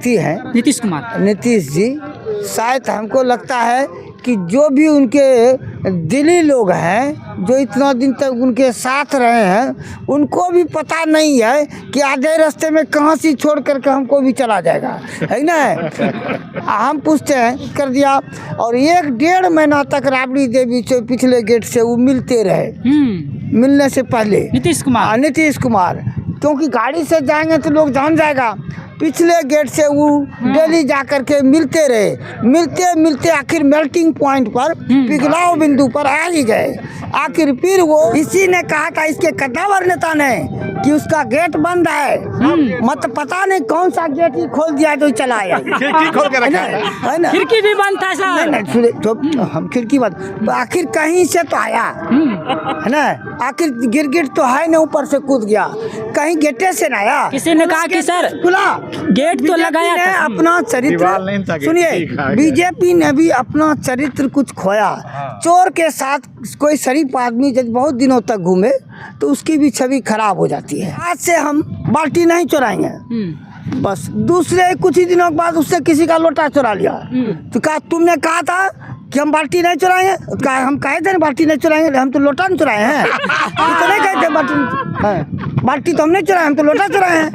व्यक्ति हैं नीतीश जी, शायद हमको लगता है कि जो भी उनके दिली लोग हैं जो इतना दिन तक उनके साथ रहे हैं, उनको भी पता नहीं है कि आधे रास्ते में कहाँ से छोड़ करके हमको भी चला जाएगा, है ना। हम पूछते हैं कर दिया, और 1-1.5 महीना तक राबड़ी देवी से पिछले गेट से वो मिलते रहे। मिलने से पहले नीतीश कुमार, क्योंकि गाड़ी से जाएंगे तो लोग जान जाएगा, पिछले गेट से वो डेली जा करके मिलते रहे। मिलते मिलते आखिर मेल्टिंग पॉइंट पर, पिघलाव बिंदु पर आ ही गए। आखिर फिर वो इसी ने कहा था, इसके कद्दावर नेता ने, कि उसका गेट बंद है, मत पता नहीं कौन सा गेट ही खोल दिया जो चला आया। खिड़की खोल के रखा है ना, खिड़की भी बंद था सर। नहीं तो हम खिड़की बंद, आखिर कहीं से तो आया है ना, आखिर गिरगिट तो है ना, ऊपर से कूद गया, कहीं गेटे से ना आया। किसी ने कहा कि सर खुला गेट तो लगाया था। अपना चरित्र सुनिए, बीजेपी ने भी अपना चरित्र कुछ खोया। चोर के साथ कोई शरीफ आदमी जब बहुत दिनों तक घूमे तो उसकी भी छवि खराब हो जाती है। आज से हम बाल्टी नहीं चुराएंगे, बस दूसरे कुछ ही दिनों के बाद उससे किसी का लोटा चुरा लिया, तो कहा तुमने कहा था कि हम बाल्टी नहीं चुराएंगे, कहा हम कहे थे बाल्टी नहीं चुराएंगे, हम तो लोटा नहीं चुराए हैं। तो नहीं कहे थे बाल्टी तो हम नहीं चुराए, हम तो लोटा चुराए हैं।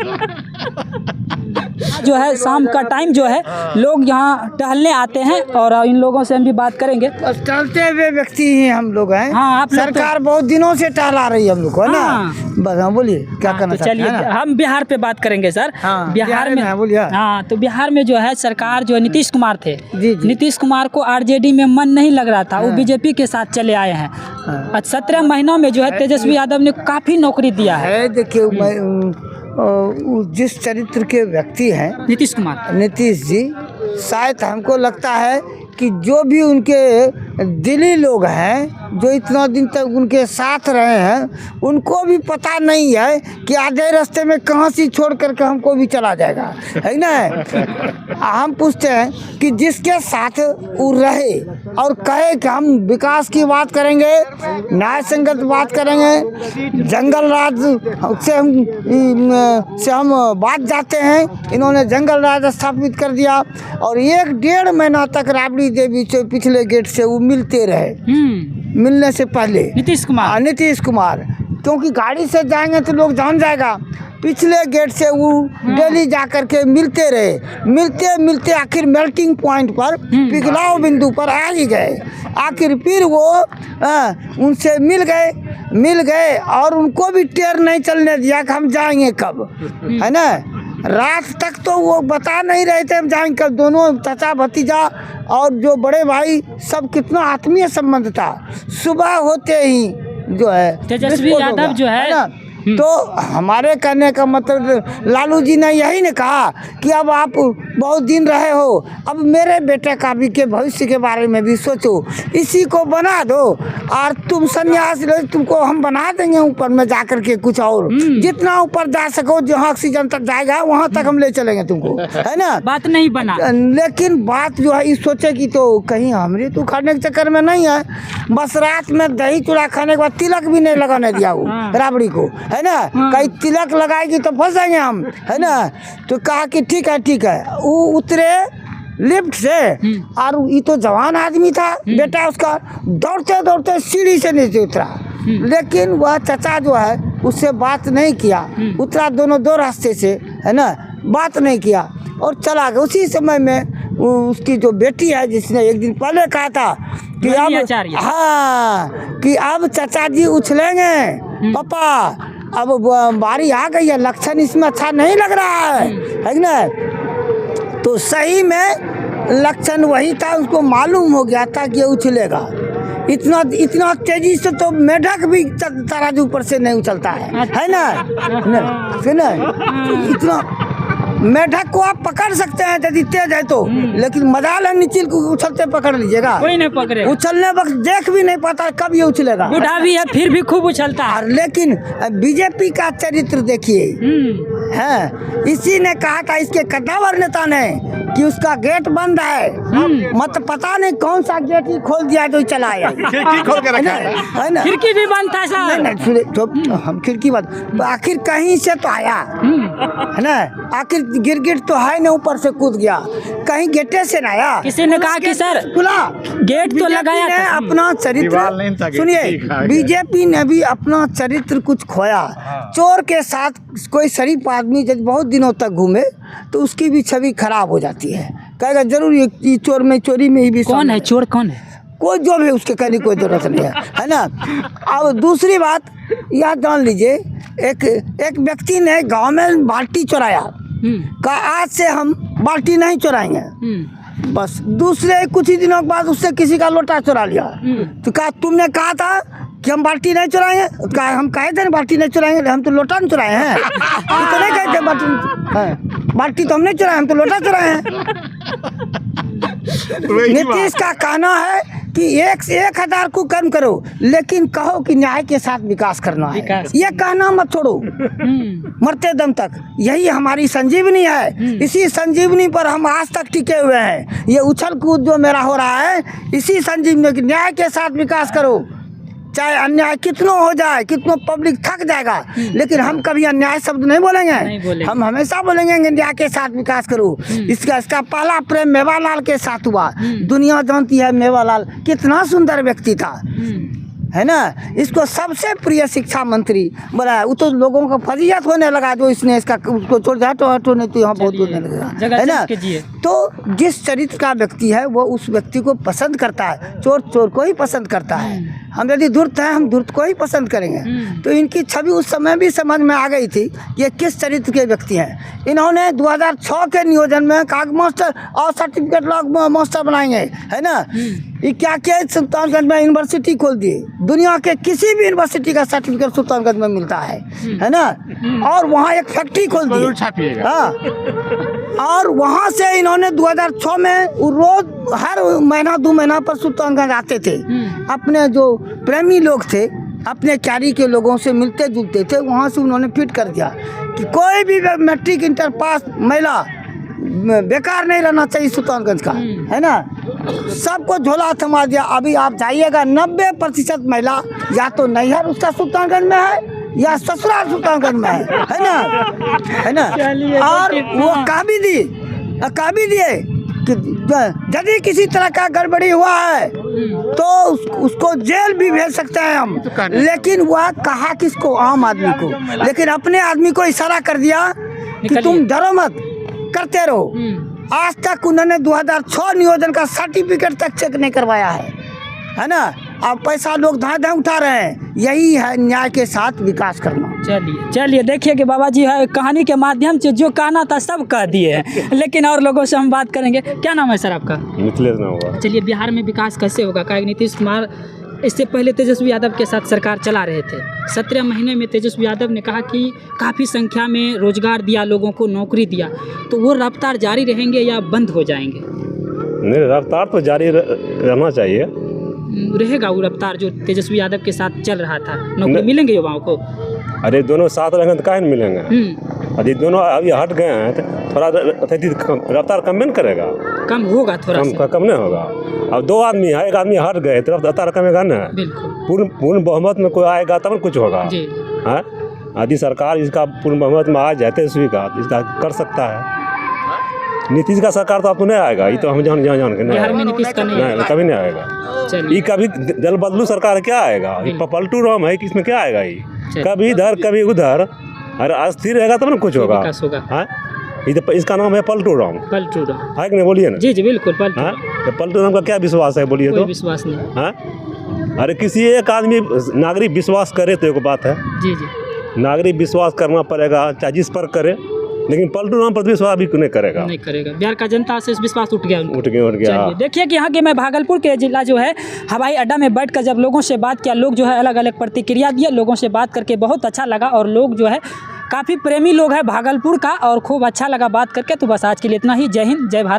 जो है शाम का टाइम जो है लोग यहाँ टहलने आते हैं, और इन लोगों से हम भी बात करेंगे। टहलते हुए व्यक्ति ही हम लोग हैं। हाँ, आप सरकार बहुत दिनों से टहला रही है हम लोग को, है ना। बस हाँ बोलिए क्या करना चाहते हैं। चलिए हम बिहार पे बात करेंगे सर। बिहार में बोलिए। हाँ, तो बिहार में जो है सरकार जो नीतीश कुमार थे, जी। नीतीश कुमार को आरजेडी में मन नहीं लग रहा था, वो बीजेपी के साथ चले आए हैं। 17 महीनों में जो है तेजस्वी यादव ने काफी नौकरी दिया है। देखिए जिस चरित्र के व्यक्ति हैं नीतीश जी, शायद हमको लगता है कि जो भी उनके दिली लोग हैं जो इतना दिन तक उनके साथ रहे हैं, उनको भी पता नहीं है कि आधे रास्ते में कहाँ से छोड़ करके हमको भी चला जाएगा, है ना। हम पूछते हैं कि जिसके साथ वो रहे और कहे कि हम विकास की बात करेंगे, न्याय संगत बात करेंगे, जंगल राज से हम बात जाते हैं, इन्होंने जंगल राज स्थापित कर दिया, और 1-1.5 महीना तक राबड़ी देवी से पिछले गेट से वो मिलते रहे। मिलने से पहले नीतीश कुमार, क्योंकि गाड़ी से जाएंगे तो लोग जान जाएगा, पिछले गेट से वो डेली जा करके मिलते रहे। मिलते मिलते आखिर मेल्टिंग पॉइंट पर, पिघलाव बिंदु पर आ ही गए। आखिर फिर वो उनसे मिल गए और उनको भी टेर नहीं चलने दिया कि हम जाएंगे कब, है ना। रात तक तो वो बता नहीं रहे थे हम जाएंगे कब। दोनों चाचा भतीजा और जो बड़े भाई सब कितना आत्मीय संबंध था। सुबह होते ही जो है तेजस्वी यादव जो है ना, तो हमारे कहने का मतलब लालू जी ने यही ने कहा कि अब आप बहुत दिन रहे हो, अब मेरे बेटे का भी के भविष्य के बारे में भी सोचो, इसी को बना दो और तुम संन्यास लो, तुमको हम बना देंगे ऊपर में जा कर के कुछ और, जितना ऊपर जा सको, जहाँ ऑक्सीजन तक जाएगा वहाँ तक हम ले चलेंगे तुमको, है ना। बात नहीं बना, लेकिन बात जो है इस सोचे कि तो कहीं हमरे तो खाने के चक्कर में नहीं है। बस रात में दही चूड़ा खाने के बाद तिलक भी नहीं लगाने दिया वो राबड़ी को, है ना। कहीं तिलक लगाएगी तो फंस जाएंगे हम, है ना। तो कहा कि ठीक है। वो उतरे लिफ्ट से, और ये तो जवान आदमी था बेटा उसका, दौड़ते दौड़ते सीढ़ी से नीचे उतरा, लेकिन वह चचा जो है उससे बात नहीं किया, उतरा दोनों दो रास्ते से, है ना, बात नहीं किया और चला गया। उसी समय में उसकी जो बेटी है जिसने एक दिन पहले कहा था कि अब चाचा जी उछलेंगे पापा, अब बारी आ गई है, लक्षण इसमें अच्छा नहीं लग रहा है ना। तो सही में लक्षण वही था, उसको मालूम हो गया था कि ये उछलेगा। इतना तेजी से तो मेढक भी तराजू पर से नहीं उछलता है ना। सुना, इतना मेढक को आप पकड़ सकते हैं यदि तेज है तो, लेकिन मजाल है निचिल को उछलते पकड़ लीजिएगा, कोई नहीं पकड़े। उछलने वक्त देख भी नहीं पाता कब ये उछलेगा। बूढ़ा भी है फिर भी खूब उछलता है। लेकिन बीजेपी का चरित्र देखिए, है इसी ने कहा था, इसके कद्दावर नेता ने, कि उसका गेट बंद है, मत पता नहीं कौन सा गेट ही खोल दिया जो चला आया। खिड़की खोल के रखा है ना, खिड़की भी बंद था सर। नहीं तो हम खिड़की बंद, आखिर कहीं से तो आया, है ना। आखिर गिरगिट तो है ना, ऊपर से कूद गया, कहीं गेटे से ना आया। किसी ने कहा कि सर खुला गेट तो लगाया ने था। अपना दीवार नहीं था, चरित्र, गेट सुनिए, ठीक है। बीजेपी ने भी अपना चरित्र कुछ खोया। चोर के साथ कोई शरीफ आदमी जब बहुत दिनों तक घूमे तो उसकी भी छवि खराब हो जाती है, कहेगा जरूर ये चोर में चोरी में ही भी कौन है चोर, कौन है? कोई जो भी उसके कहने की कोई जरूरत नहीं है ना। अब दूसरी बात यह जान लीजिए, एक व्यक्ति ने गांव में बाल्टी चुराया, कहा आज से हम बाल्टी नहीं चुराएंगे, बस दूसरे कुछ ही दिनों के बाद उससे किसी का लोटा चुरा लिया। तो कहा तुमने कहा था कि हम बाल्टी नहीं चुराएंगे, कहा हम कहे थे बाल्टी नहीं चुराएंगे, हम तो लोटा नहीं चुराए हैं। तो नहीं कहे थे बाल्टी तो हम नहीं चुराए, हम तो लोटा चुराए हैं। नीतीश का कहना है कि 1,000 को कम करो, लेकिन कहो कि न्याय के साथ विकास करना है। ये कहना मत छोड़ो मरते दम तक, यही हमारी संजीवनी है। इसी संजीवनी पर हम आज तक टिके हुए हैं। ये उछल कूद जो मेरा हो रहा है, इसी संजीवनी की न्याय के साथ विकास करो, चाहे अन्याय कितना हो जाए, कितना पब्लिक थक जाएगा, लेकिन हम कभी अन्याय शब्द नहीं बोलेंगे। हम हमेशा बोलेंगे न्याय के साथ विकास करो। इसका पहला प्रेम मेवालाल के साथ हुआ। दुनिया जानती है मेवालाल कितना सुंदर व्यक्ति था, है ना। इसको सबसे प्रिय शिक्षा मंत्री बनाया। वो तो लोगों का फजीयत होने लगा जो इसने इसका उसको छोड़ दिया, हटो नहीं तो यहाँ बहुत बोलने लगेगा, है ना। तो जिस चरित्र का व्यक्ति है वो उस व्यक्ति को पसंद करता है, चोर को ही पसंद करता है। हम यदि धूर्त हैं, हम धूर्त को ही पसंद करेंगे। तो इनकी छवि उस समय भी समझ में आ गई थी ये किस चरित्र के व्यक्ति हैं। इन्होंने 2006 के नियोजन में काग मास्टर और सर्टिफिकेट लॉ मास्टर बनाएंगे, है ना। ये क्या किया, सुल्तानगंज में यूनिवर्सिटी खोल दिए। दुनिया के किसी भी यूनिवर्सिटी का सर्टिफिकेट सुल्तानगंज में मिलता है ना। और वहाँ एक फैक्ट्री खोल दी। हाँ, और वहाँ से इन्होंने 2006 में रोज हर महीना 2 महीना पर सुल्तानगंज आते थे। अपने जो प्रेमी लोग थे, अपने क्यारी के लोगों से मिलते जुलते थे। वहाँ से उन्होंने फिट कर दिया कि कोई भी मैट्रिक इंटर पास महिला बेकार नहीं रहना चाहिए सुल्तानगंज का, है ना। सबको झोला थमा दिया। अभी आप जाइएगा 90% महिला या तो नैहर उसका सुल्तानगंज में है या ससुराल सुल्तानगंज में है ना, है ना। और वो कह भी दिए कि यदि किसी तरह का गड़बड़ी हुआ है तो उसको जेल भी भेज सकते हैं हम। लेकिन वह कहा किसको, आम आदमी को, लेकिन अपने आदमी को इशारा कर दिया कि तुम डरो मत, करते रहो। आज तक उन्होंने 2006 नियोजन का सर्टिफिकेट तक चेक नहीं करवाया है ना। अब पैसा लोग धाए उठा रहे हैं। यही है न्याय के साथ विकास करना। चलिए देखिए कि बाबा जी है कहानी के माध्यम से जो कहना था सब कह दिए हैं, लेकिन और लोगों से हम बात करेंगे। क्या नाम है सर आपका? मिथिलेश नाम होगा। चलिए, बिहार में विकास कैसे होगा? क्या नीतीश कुमार इससे पहले तेजस्वी यादव के साथ सरकार चला रहे थे। 17 महीने में तेजस्वी यादव ने कहा कि काफ़ी संख्या में रोजगार दिया, लोगों को नौकरी दिया, तो वो रफ्तार जारी रहेंगे या बंद हो जाएंगे? नहीं, रफ्तार तो जारी रहना चाहिए। रहेगा वो रफ्तार जो तेजस्वी यादव के साथ चल रहा था। नौकरी मिलेंगे युवाओं को? अरे दोनों साथ रहेंगे तो काहे नहीं मिलेंगे। यदि दोनों अभी हट गए हैं तो थोड़ा रफ्तार कम नहीं करेगा, कम होगा, थोड़ा कम नहीं होगा। अब 2 आदमी है, एक आदमी हट गए तो रफ्तार कमेगा ना। पूर्ण बहुमत में कोई आएगा तब कुछ होगा। यदि सरकार इसका पूर्ण बहुमत में आ जाए तेजस्वी का, इसका कर सकता है। नीतीश का सरकार तो अब तो नहीं आएगा, ये तो हम जान के नहीं, कभी नहीं आएगा। ये कभी दल बदलू सरकार क्या आएगा, पलटू राम है कि इसमें क्या आएगा। ये कभी इधर कभी उधर, अरे अस्थिर रहेगा तब ना कुछ होगा। ये तो इसका नाम है पलटू राम। है कि नहीं, बोलिए ना। जी बिल्कुल। तो पलटू राम का क्या विश्वास है, बोलिए तो। विश्वास नहीं है। अरे किसी एक आदमी नागरिक विश्वास करे तो एक बात है। जी नागरिक विश्वास करना पड़ेगा, चाहे जिस पर करे, लेकिन पलटू राम पर विश्वास भी नहीं करेगा। बिहार का जनता से विश्वास उठ गया। देखिए कि यहाँ के मैं भागलपुर के जिला जो है हवाई अड्डा में बैठकर जब लोगों से बात किया, लोग जो है अलग अलग प्रतिक्रिया दिए। लोगों से बात करके बहुत अच्छा लगा और लोग जो है काफ़ी प्रेमी लोग हैं भागलपुर का, और खूब अच्छा लगा बात करके। तो बस आज के लिए इतना ही। जय हिंद, जय भारत।